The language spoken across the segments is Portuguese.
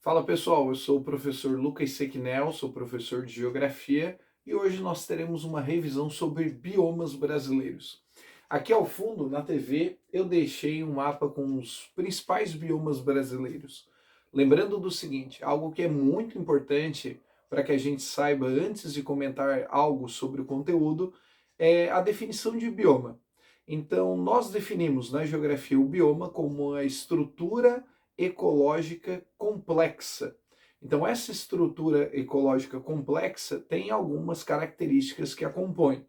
Fala pessoal, eu sou o professor Lucas Sequinel, sou professor de Geografia e hoje nós teremos uma revisão sobre biomas brasileiros. Aqui ao fundo, na TV, eu deixei um mapa com os principais biomas brasileiros. Lembrando do seguinte, algo que é muito importante para que a gente saiba antes de comentar algo sobre o conteúdo é a definição de bioma. Então, nós definimos na geografia o bioma como a estrutura ecológica complexa. Então, essa estrutura ecológica complexa tem algumas características que a compõem.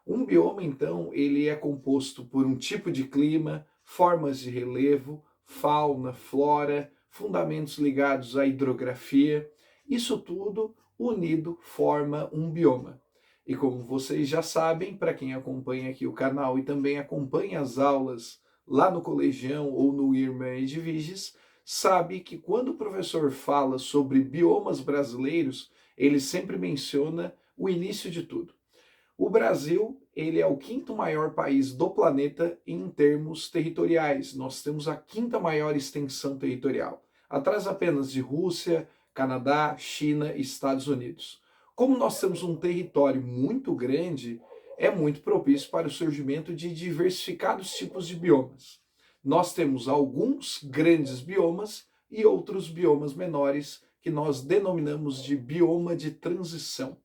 Um bioma, então, ele é composto por um tipo de clima, formas de relevo, fauna, flora, fundamentos ligados à hidrografia. Isso tudo unido forma um bioma. E como vocês já sabem, para quem acompanha aqui o canal e também acompanha as aulas lá no Colegião ou no Irmã Edviges, sabe que quando o professor fala sobre biomas brasileiros, ele sempre menciona o início de tudo. O Brasil, ele é o quinto maior país do planeta em termos territoriais. Nós temos a quinta maior extensão territorial, atrás apenas de Rússia, Canadá, China e Estados Unidos. Como nós temos um território muito grande, é muito propício para o surgimento de diversificados tipos de biomas. Nós temos alguns grandes biomas e outros biomas menores que nós denominamos de bioma de transição.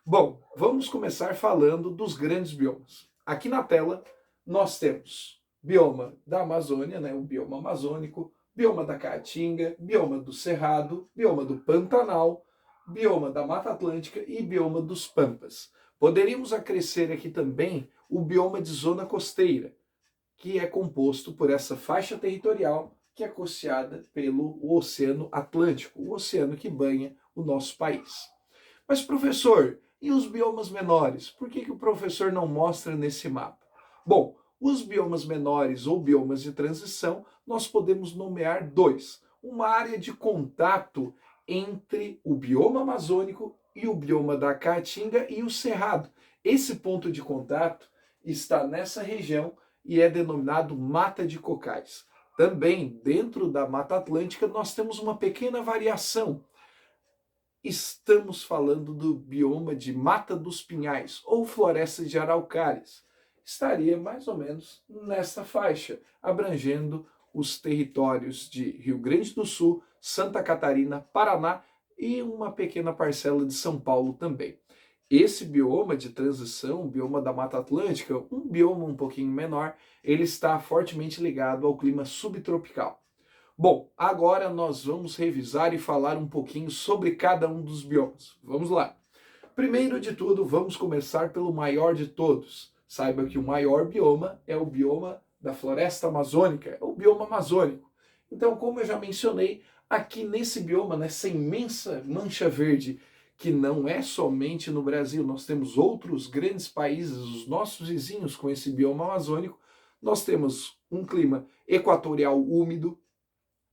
Bom, vamos começar falando dos grandes biomas. Aqui na tela nós temos bioma da Amazônia, né, o bioma amazônico, bioma da Caatinga, bioma do Cerrado, bioma do Pantanal, bioma da Mata Atlântica e bioma dos Pampas. Poderíamos acrescer aqui também o bioma de zona costeira, que é composto por essa faixa territorial que é costeada pelo Oceano Atlântico, o oceano que banha o nosso país. Mas, professor, e os biomas menores? Por que o professor não mostra nesse mapa? Bom, os biomas menores ou biomas de transição, nós podemos nomear dois. Uma área de contato entre o bioma amazônico e o bioma da Caatinga e o Cerrado. Esse ponto de contato está nessa região e é denominado Mata de Cocais. Também, dentro da Mata Atlântica, nós temos uma pequena variação. Estamos falando do bioma de Mata dos Pinhais ou Floresta de Araucárias. Estaria mais ou menos nessa faixa, abrangendo os territórios de Rio Grande do Sul, Santa Catarina, Paraná e uma pequena parcela de São Paulo também. Esse bioma de transição, o bioma da Mata Atlântica, um bioma um pouquinho menor, ele está fortemente ligado ao clima subtropical. Bom, agora nós vamos revisar e falar um pouquinho sobre cada um dos biomas. Vamos lá. Primeiro de tudo, vamos começar pelo maior de todos. Saiba que o maior bioma é o bioma da floresta amazônica, é o bioma amazônico. Então, como eu já mencionei, aqui nesse bioma, nessa imensa mancha verde, que não é somente no Brasil, nós temos outros grandes países, os nossos vizinhos com esse bioma amazônico, nós temos um clima equatorial úmido,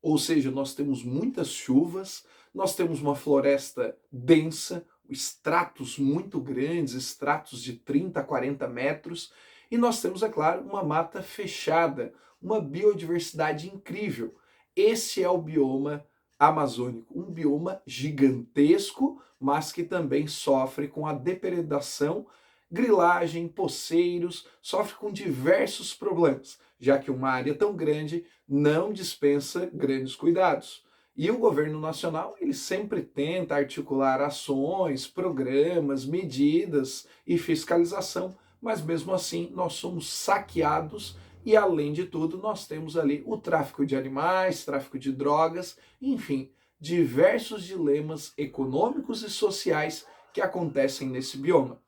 ou seja, nós temos muitas chuvas, nós temos uma floresta densa, estratos muito grandes, estratos de 30 a 40 metros, e nós temos, é claro, uma mata fechada, uma biodiversidade incrível. Esse é o bioma amazônico, um bioma gigantesco, mas que também sofre com a depredação, grilagem, poceiros, sofre com diversos problemas, já que uma área tão grande não dispensa grandes cuidados. E o governo nacional, ele sempre tenta articular ações, programas, medidas e fiscalização, mas mesmo assim nós somos saqueados e, além de tudo, nós temos ali o tráfico de animais, tráfico de drogas, enfim, diversos dilemas econômicos e sociais que acontecem nesse bioma.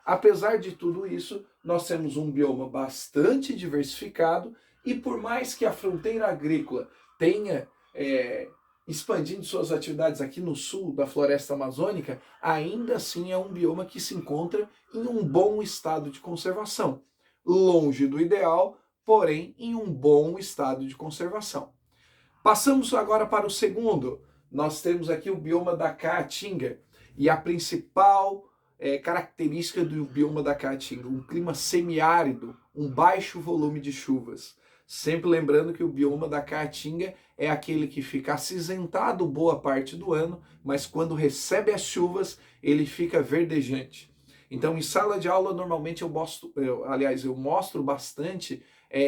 Apesar de tudo isso, nós temos um bioma bastante diversificado e por mais que a fronteira agrícola tenha expandindo suas atividades aqui no sul da floresta amazônica, ainda assim é um bioma que se encontra em um bom estado de conservação. Longe do ideal, porém em um bom estado de conservação. Passamos agora para o segundo. Nós temos aqui o bioma da Caatinga. E a principal característica do bioma da Caatinga, um clima semiárido, um baixo volume de chuvas. Sempre lembrando que o bioma da Caatinga é aquele que fica acinzentado boa parte do ano, mas quando recebe as chuvas, ele fica verdejante. Então, em sala de aula, normalmente eu mostro bastante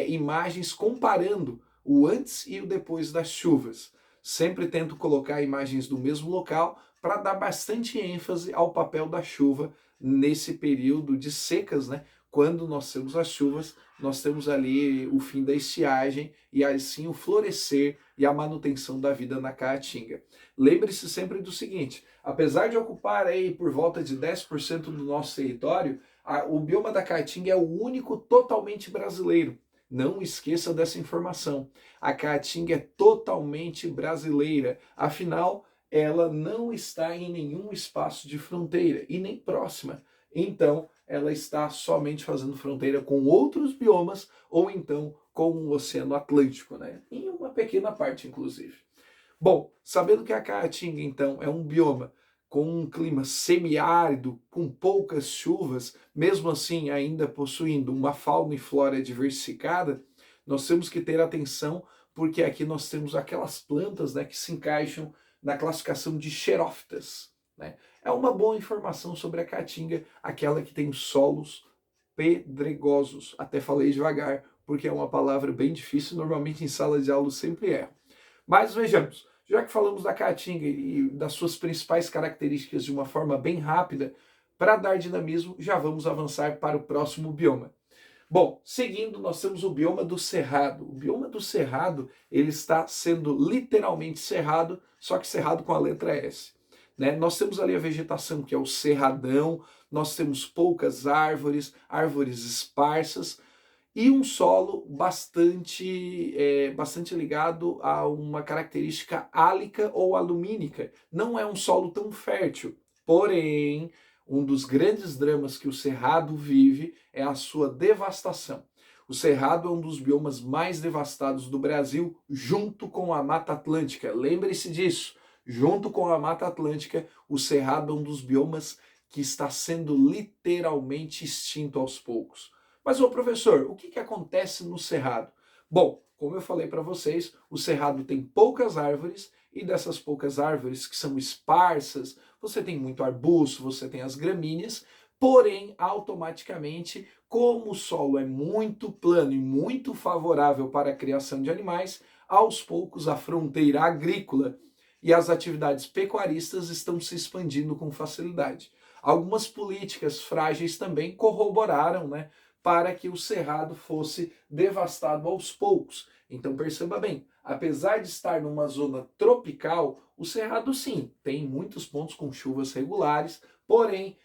imagens comparando o antes e o depois das chuvas. Sempre tento colocar imagens do mesmo local para dar bastante ênfase ao papel da chuva nesse período de secas, né? Quando nós temos as chuvas, nós temos ali o fim da estiagem e assim o florescer e a manutenção da vida na Caatinga. Lembre-se sempre do seguinte, apesar de ocupar aí por volta de 10% do nosso território, o bioma da Caatinga é o único totalmente brasileiro. Não esqueça dessa informação. A Caatinga é totalmente brasileira, afinal, ela não está em nenhum espaço de fronteira e nem próxima. Então, ela está somente fazendo fronteira com outros biomas ou então com o Oceano Atlântico, né? Em uma pequena parte, inclusive. Bom, sabendo que a Caatinga, então, é um bioma com um clima semiárido, com poucas chuvas, mesmo assim ainda possuindo uma fauna e flora diversificada, nós temos que ter atenção porque aqui nós temos aquelas plantas, né, que se encaixam na classificação de xerófitas, né? É uma boa informação sobre a Caatinga, aquela que tem solos pedregosos. Até falei devagar, porque é uma palavra bem difícil, normalmente em sala de aula eu sempre erro. Mas vejamos, já que falamos da Caatinga e das suas principais características de uma forma bem rápida, para dar dinamismo, já vamos avançar para o próximo bioma. Bom, seguindo, nós temos o bioma do Cerrado. O bioma do Cerrado, ele está sendo literalmente cerrado, só que cerrado com a letra S. Né? Nós temos ali a vegetação, que é o cerradão, nós temos poucas árvores, árvores esparsas, e um solo bastante ligado a uma característica álica ou alumínica. Não é um solo tão fértil, porém, um dos grandes dramas que o Cerrado vive é a sua devastação. O Cerrado é um dos biomas mais devastados do Brasil, junto com a Mata Atlântica. Lembre-se disso, junto com a Mata Atlântica, o Cerrado é um dos biomas que está sendo literalmente extinto aos poucos. Mas, ô professor, o que acontece no Cerrado? Bom, como eu falei para vocês, o Cerrado tem poucas árvores e dessas poucas árvores que são esparsas, você tem muito arbusto, você tem as gramíneas, porém, automaticamente, como o solo é muito plano e muito favorável para a criação de animais, aos poucos a fronteira agrícola e as atividades pecuaristas estão se expandindo com facilidade. Algumas políticas frágeis também corroboraram, né, para que o cerrado fosse devastado aos poucos. Então perceba bem, apesar de estar numa zona tropical, o cerrado sim, tem muitos pontos com chuvas regulares, porém,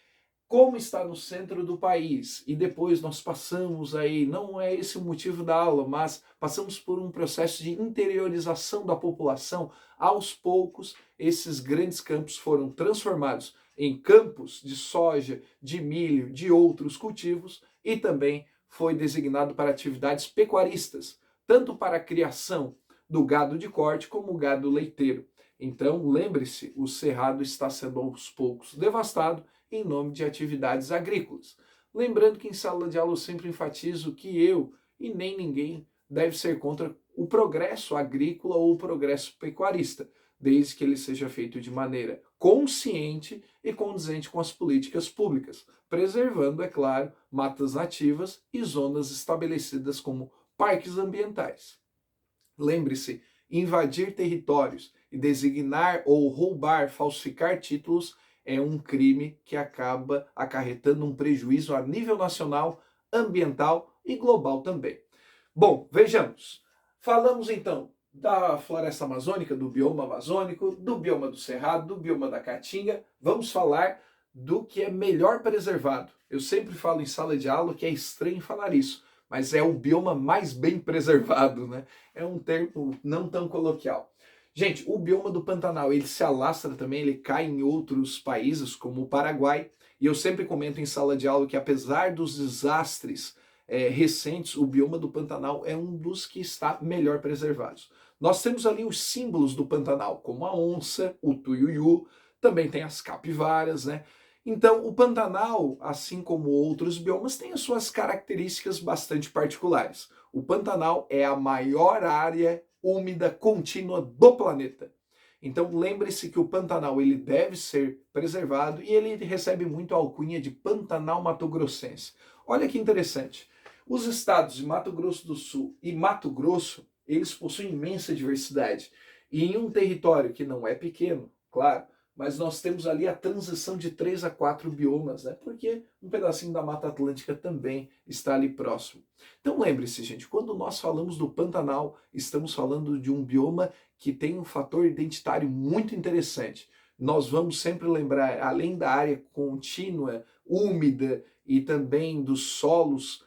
como está no centro do país e depois nós passamos aí, não é esse o motivo da aula, mas passamos por um processo de interiorização da população, aos poucos esses grandes campos foram transformados em campos de soja, de milho, de outros cultivos e também foi designado para atividades pecuaristas, tanto para a criação do gado de corte como o gado leiteiro. Então, lembre-se, o cerrado está sendo aos poucos devastado em nome de atividades agrícolas. Lembrando que em sala de aula eu sempre enfatizo que eu e nem ninguém deve ser contra o progresso agrícola ou o progresso pecuarista, desde que ele seja feito de maneira consciente e condizente com as políticas públicas, preservando, é claro, matas nativas e zonas estabelecidas como parques ambientais. Lembre-se, invadir territórios e designar ou roubar, falsificar títulos é um crime que acaba acarretando um prejuízo a nível nacional, ambiental e global também. Bom, vejamos. Falamos então da floresta amazônica, do bioma amazônico, do bioma do Cerrado, do bioma da Caatinga. Vamos falar do que é melhor preservado. Eu sempre falo em sala de aula que é estranho falar isso, mas é o bioma mais bem preservado, né? É um termo não tão coloquial. Gente, o bioma do Pantanal, ele se alastra também, ele cai em outros países, como o Paraguai, e eu sempre comento em sala de aula que apesar dos desastres recentes, o bioma do Pantanal é um dos que está melhor preservados. Nós temos ali os símbolos do Pantanal, como a onça, o tuiuiu, também tem as capivaras, né? Então, o Pantanal, assim como outros biomas, tem as suas características bastante particulares. O Pantanal é a maior área úmida contínua do planeta. Então lembre-se que o Pantanal ele deve ser preservado e ele recebe muito a alcunha de Pantanal Mato-Grossense. Olha que interessante. Os estados de Mato Grosso do Sul e Mato Grosso, eles possuem imensa diversidade. E em um território que não é pequeno, claro, mas nós temos ali a transição de 3 a 4 biomas, né? Porque um pedacinho da Mata Atlântica também está ali próximo. Então lembre-se, gente, quando nós falamos do Pantanal, estamos falando de um bioma que tem um fator identitário muito interessante. Nós vamos sempre lembrar, além da área contínua, úmida e também dos solos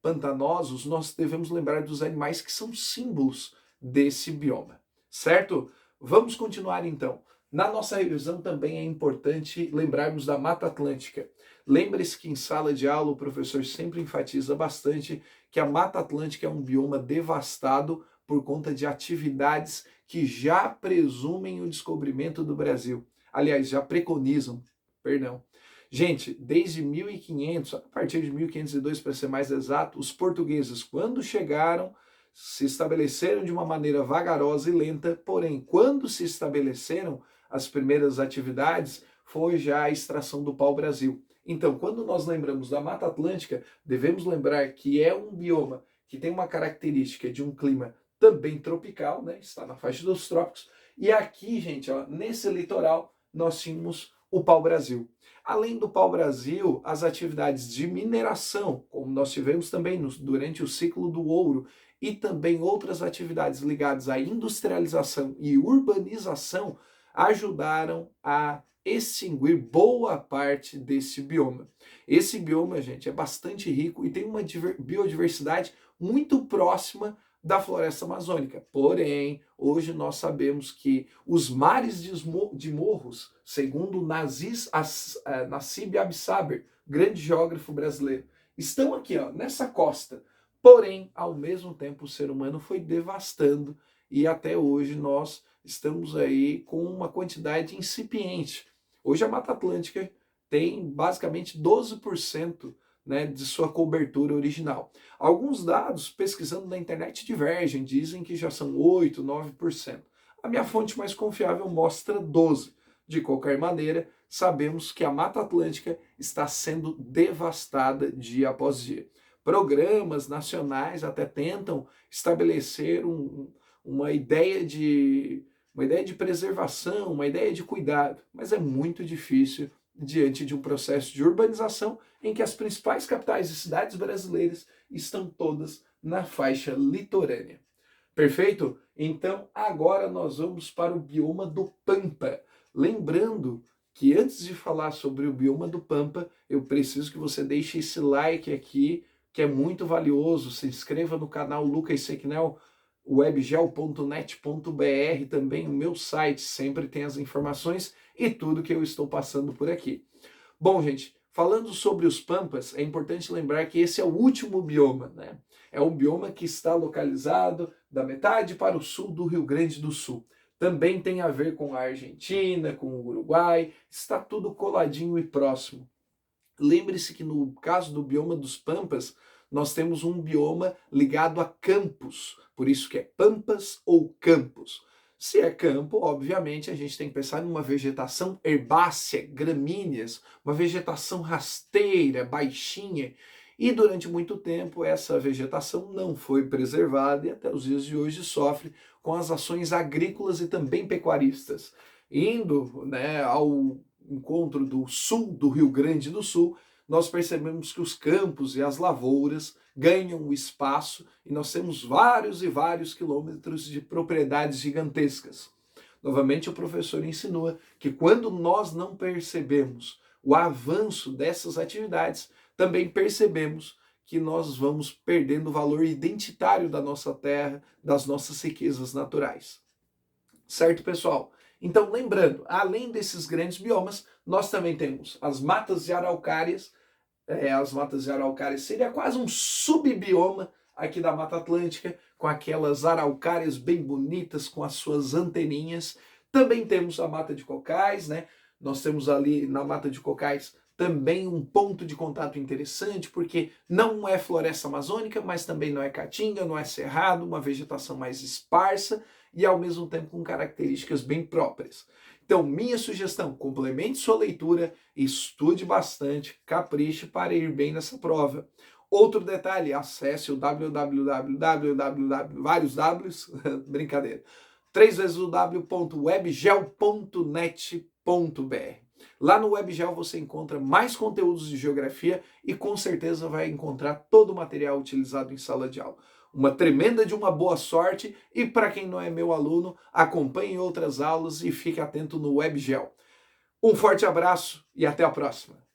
pantanosos, nós devemos lembrar dos animais que são símbolos desse bioma, certo? Vamos continuar então. Na nossa revisão também é importante lembrarmos da Mata Atlântica. Lembre-se que em sala de aula o professor sempre enfatiza bastante que a Mata Atlântica é um bioma devastado por conta de atividades que já presumem o descobrimento do Brasil. Aliás, já preconizam, perdão. Gente, desde 1500, a partir de 1502 para ser mais exato, os portugueses, quando chegaram, se estabeleceram de uma maneira vagarosa e lenta, porém, quando se estabeleceram, as primeiras atividades foi já a extração do pau-brasil. Então, quando nós lembramos da Mata Atlântica, devemos lembrar que é um bioma que tem uma característica de um clima também tropical, né? Está na faixa dos trópicos. E aqui, gente, ó, nesse litoral, nós tínhamos o pau-brasil. Além do pau-brasil, as atividades de mineração, como nós tivemos também durante o ciclo do ouro, e também outras atividades ligadas à industrialização e urbanização, ajudaram a extinguir boa parte desse bioma. Esse bioma, gente, é bastante rico e tem uma biodiversidade muito próxima da floresta amazônica. Porém, hoje nós sabemos que os mares de morros, segundo Nassib Absaber, grande geógrafo brasileiro, estão aqui, ó, nessa costa. Porém, ao mesmo tempo, o ser humano foi devastando e até hoje nós estamos aí com uma quantidade incipiente. Hoje a Mata Atlântica tem basicamente 12%, né, de sua cobertura original. Alguns dados, pesquisando na internet, divergem, dizem que já são 8%, 9%. A minha fonte mais confiável mostra 12%. De qualquer maneira, sabemos que a Mata Atlântica está sendo devastada dia após dia. Programas nacionais até tentam estabelecer uma ideia de preservação, uma ideia de cuidado, mas é muito difícil diante de um processo de urbanização em que as principais capitais e cidades brasileiras estão todas na faixa litorânea. Perfeito? Então agora nós vamos para o bioma do Pampa. Lembrando que antes de falar sobre o bioma do Pampa, eu preciso que você deixe esse like aqui, que é muito valioso. Se inscreva no canal Lucas Sequinel, webgel.net.br, também o meu site, sempre tem as informações e tudo que eu estou passando por aqui. Bom, gente, falando sobre os Pampas, é importante lembrar que esse é o último bioma, né? É um bioma que está localizado da metade para o sul do Rio Grande do Sul. Também tem a ver com a Argentina, com o Uruguai, está tudo coladinho e próximo. Lembre-se que no caso do bioma dos Pampas, nós temos um bioma ligado a campos, por isso que é Pampas ou campos. Se é campo, obviamente, a gente tem que pensar numa vegetação herbácea, gramíneas, uma vegetação rasteira, baixinha. E durante muito tempo essa vegetação não foi preservada e até os dias de hoje sofre com as ações agrícolas e também pecuaristas. Indo, né, ao encontro do sul do Rio Grande do Sul, nós percebemos que os campos e as lavouras ganham o espaço e nós temos vários e vários quilômetros de propriedades gigantescas. Novamente, o professor insinua que quando nós não percebemos o avanço dessas atividades, também percebemos que nós vamos perdendo o valor identitário da nossa terra, das nossas riquezas naturais. Certo, pessoal? Então, lembrando, além desses grandes biomas, nós também temos as matas de araucárias. As matas de araucárias seria quase um subbioma aqui da Mata Atlântica, com aquelas araucárias bem bonitas, com as suas anteninhas. Também temos a mata de cocais, né? Nós temos ali na mata de cocais também um ponto de contato interessante, porque não é floresta amazônica, mas também não é caatinga, não é cerrado, uma vegetação mais esparsa e ao mesmo tempo com características bem próprias. Então, minha sugestão, complemente sua leitura, estude bastante, capriche para ir bem nessa prova. Outro detalhe, acesse o www, vários Ws, brincadeira, 3 vezes o w.webgel.net.br. Lá no WebGel você encontra mais conteúdos de geografia e com certeza vai encontrar todo o material utilizado em sala de aula. Uma tremenda de uma boa sorte e para quem não é meu aluno, acompanhe outras aulas e fique atento no WebGel. Um forte abraço e até a próxima!